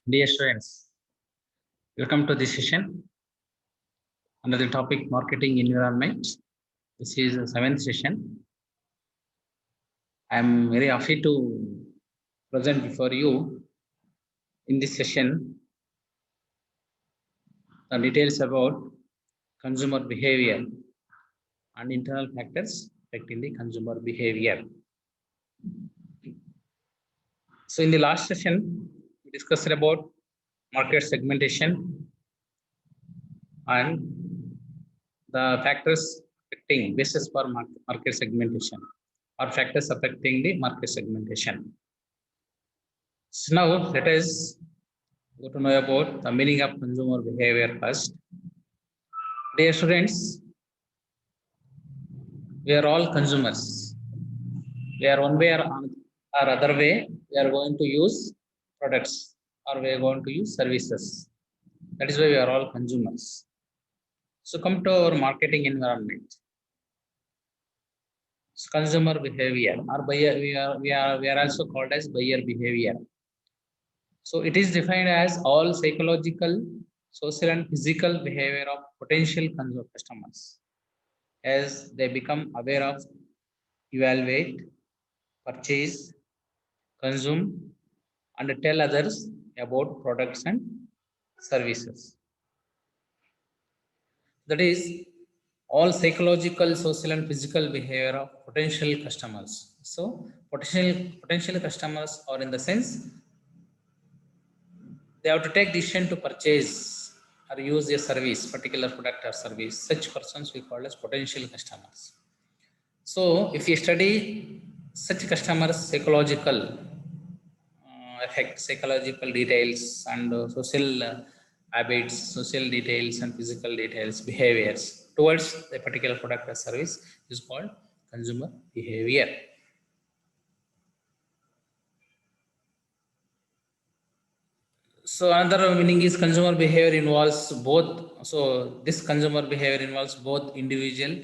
Dear students, welcome to this session under the topic marketing environment. This is the 7th session. I am very happy to present before you in this session the details about consumer behavior and internal factors affecting the consumer behavior. So in the last session, we discussed about market segmentation and the factors affecting basis for market segmentation or factors affecting the market segmentation. So now let us go to know about the meaning of consumer behavior first. Dear students, we are all consumers. We are one way or other way, we are going to use products or we are going to use services. That is why we are all consumers. So come to our marketing environment. So consumer behavior or buyer, we are also called as buyer behavior. So it is defined as all psychological, social and physical behavior of potential customers as they become aware of, evaluate, purchase, consume and tell others about products and services. That is all psychological, social and physical behavior of potential customers. So potential customers are in the sense they have to take decision to purchase or use a service, particular product or service. Such persons we call as potential customers. So if you study such customers' psychological effect, psychological details and social habits, social details and physical details, behaviors towards a particular product or service is called consumer behavior. So another meaning is consumer behavior involves both. So this consumer behavior involves both individual,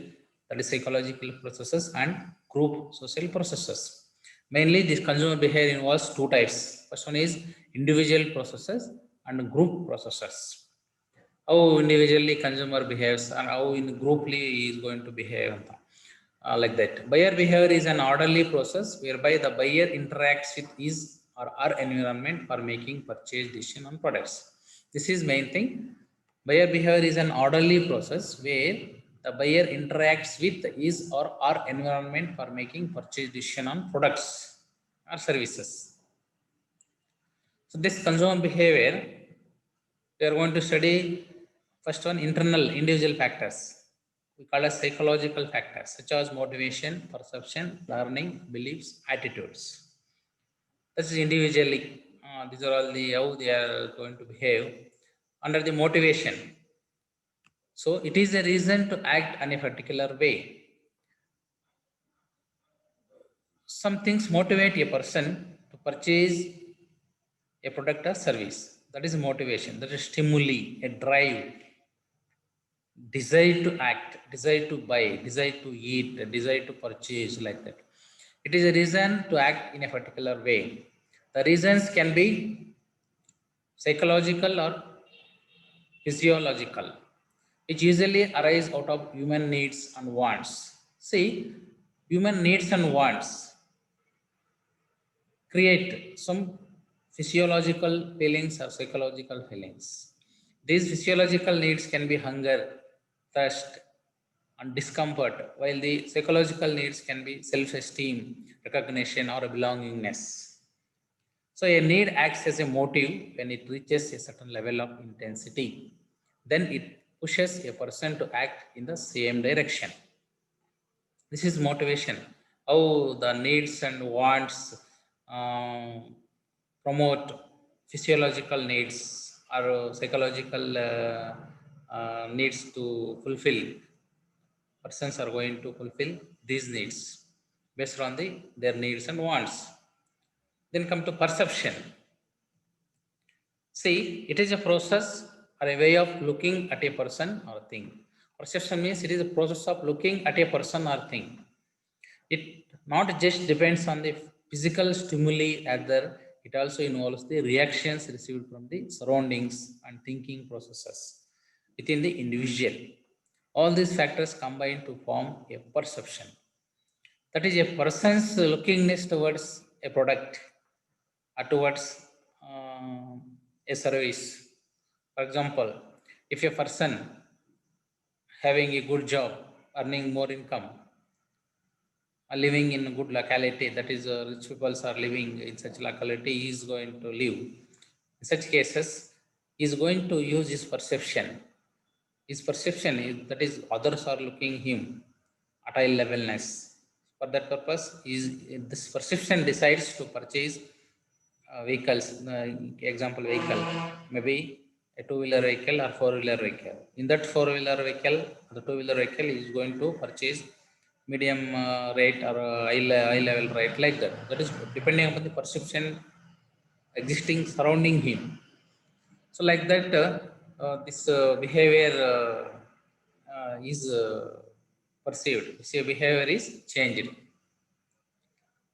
that is psychological processes, and group social processes. Mainly this consumer behavior involves two types. First one is individual processes and group processes. How individually consumer behaves and how in grouply he is going to behave. Like that. Buyer behavior is an orderly process whereby the buyer interacts with his or her environment for making purchase decision on products. This is main thing. Buyer behavior is an orderly process where the buyer interacts with his or her environment for making purchase decision on products or services. So this consumer behavior, we are going to study first one internal individual factors. We call as psychological factors such as motivation, perception, learning, beliefs, attitudes. This is individually. These are all the how they are going to behave under the motivation. So it is a reason to act in a particular way. Some things motivate a person to purchase a product or service. That is motivation. That is stimuli, a drive, desire to act, desire to buy, desire to eat, desire to purchase, like that. It is a reason to act in a particular way. The reasons can be psychological or physiological, which usually arise out of human needs and wants. See, human needs and wants create some physiological feelings or psychological feelings. These physiological needs can be hunger, thirst, and discomfort, while the psychological needs can be self-esteem, recognition, or belongingness. So a need acts as a motive when it reaches a certain level of intensity. Then it pushes a person to act in the same direction. This is motivation. How the needs and wants promote physiological needs or psychological needs to fulfill. Persons are going to fulfill these needs based on their needs and wants. Then come to perception. See, it is a process or a way of looking at a person or thing. Perception means it is a process of looking at a person or thing. It not just depends on the physical stimuli, rather it also involves the reactions received from the surroundings and thinking processes within the individual. All these factors combine to form a perception. That is a person's lookingness towards a product or towards a service. For example, if a person having a good job, earning more income, living in a good locality, that is, rich people are living in such locality, he is going to live. In such cases, he is going to use his perception. His perception is that is others are looking him at high levelness. For that purpose, is this perception decides to purchase vehicles. Example vehicle, maybe a two-wheeler vehicle or four-wheeler vehicle. In that four-wheeler vehicle, the two-wheeler vehicle is going to purchase medium rate or high level rate, like that. That is depending upon the perception existing surrounding him. So like that, this behavior is perceived. This behavior is changed.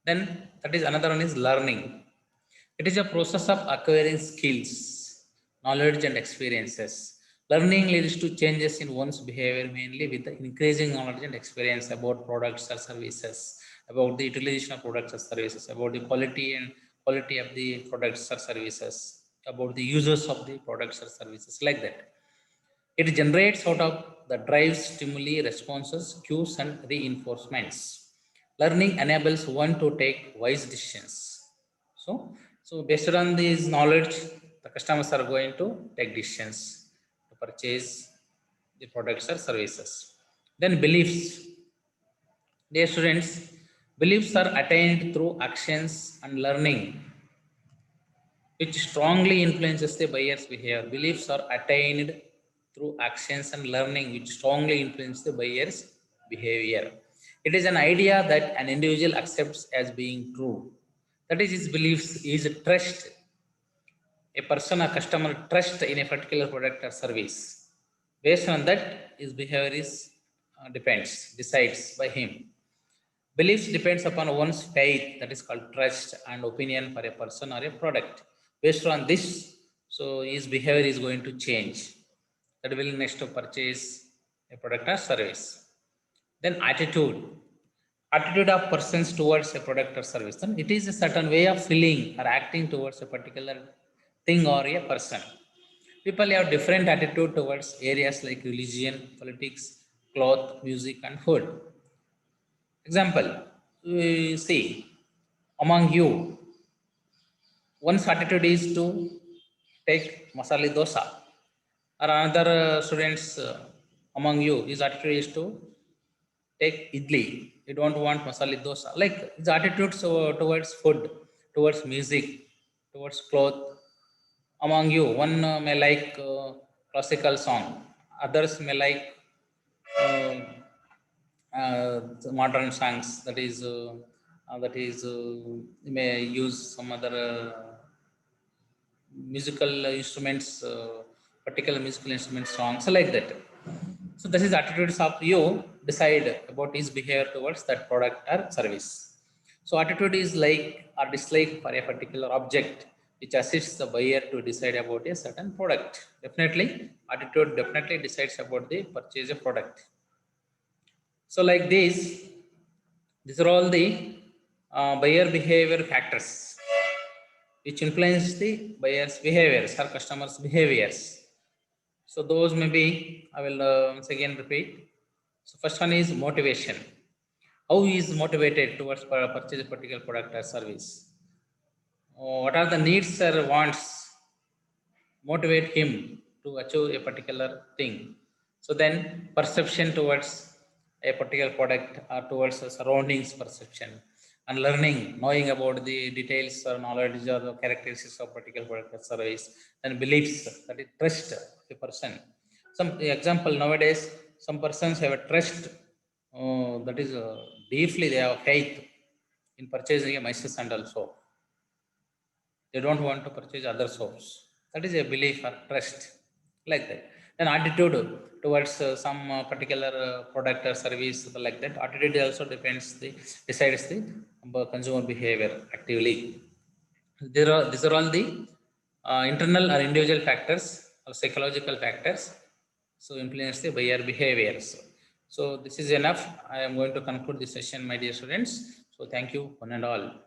Then that is another one is learning. It is a process of acquiring skills, knowledge, and experiences. Learning leads to changes in one's behavior, mainly with the increasing knowledge and experience about products or services, about the utilization of products or services, about the quality of the products or services, about the users of the products or services, like that. It generates out of the drive stimuli, responses, cues, and reinforcements. Learning enables one to take wise decisions. So based on this knowledge, the customers are going to take decisions to purchase the products or services. Then beliefs. Dear students, beliefs are attained through actions and learning, which strongly influences the buyer's behavior. Beliefs are attained through actions and learning, which strongly influence the buyer's behavior. It is an idea that an individual accepts as being true. That is, his beliefs is trust. A person or customer trust in a particular product or service. Based on that, his behavior is decides by him. Beliefs depends upon one's faith, that is called trust, and opinion for a person or a product. Based on this, so his behavior is going to change. That willingness to purchase a product or service. Then attitude. Attitude of persons towards a product or service. Then it is a certain way of feeling or acting towards a particular thing or a person. People have different attitude towards areas like religion, politics, cloth, music, and food. Example, we see among you, one's attitude is to take masali dosa, or another students among you, his attitude is to take idli. You don't want masali dosa. Like his attitude towards food, towards music, towards cloth. Among you, one may like classical song, others may like uh, modern songs. You may use some other musical instruments, particular musical instruments songs, so like that. So this is attitudes of you decide about his behavior towards that product or service. So attitude is like or dislike for a particular object, which assists the buyer to decide about a certain product. Definitely attitude definitely decides about the purchase of product. So like this, these are all the buyer behavior factors which influence the buyer's behaviors or customers' behaviors. So those may be, I will once again repeat. So first one is motivation. How he is motivated towards purchase a particular product or service. What are the needs or wants motivate him to achieve a particular thing. So then perception towards a particular product or towards the surroundings perception, and learning, knowing about the details or knowledge or the characteristics of particular product or service, and beliefs, that is trust of a person. Some example, nowadays some persons have a trust, that is deeply they have faith in purchasing a Mysore sandal soap. They don't want to purchase other soaps. That is a belief or trust, like that. Then attitude towards some particular product or service, like that. Attitude also decides the consumer behavior actively. these are all the internal or individual factors or psychological factors. So influence the buyer behaviors. So this is enough. I am going to conclude this session, my dear students. So thank you one and all.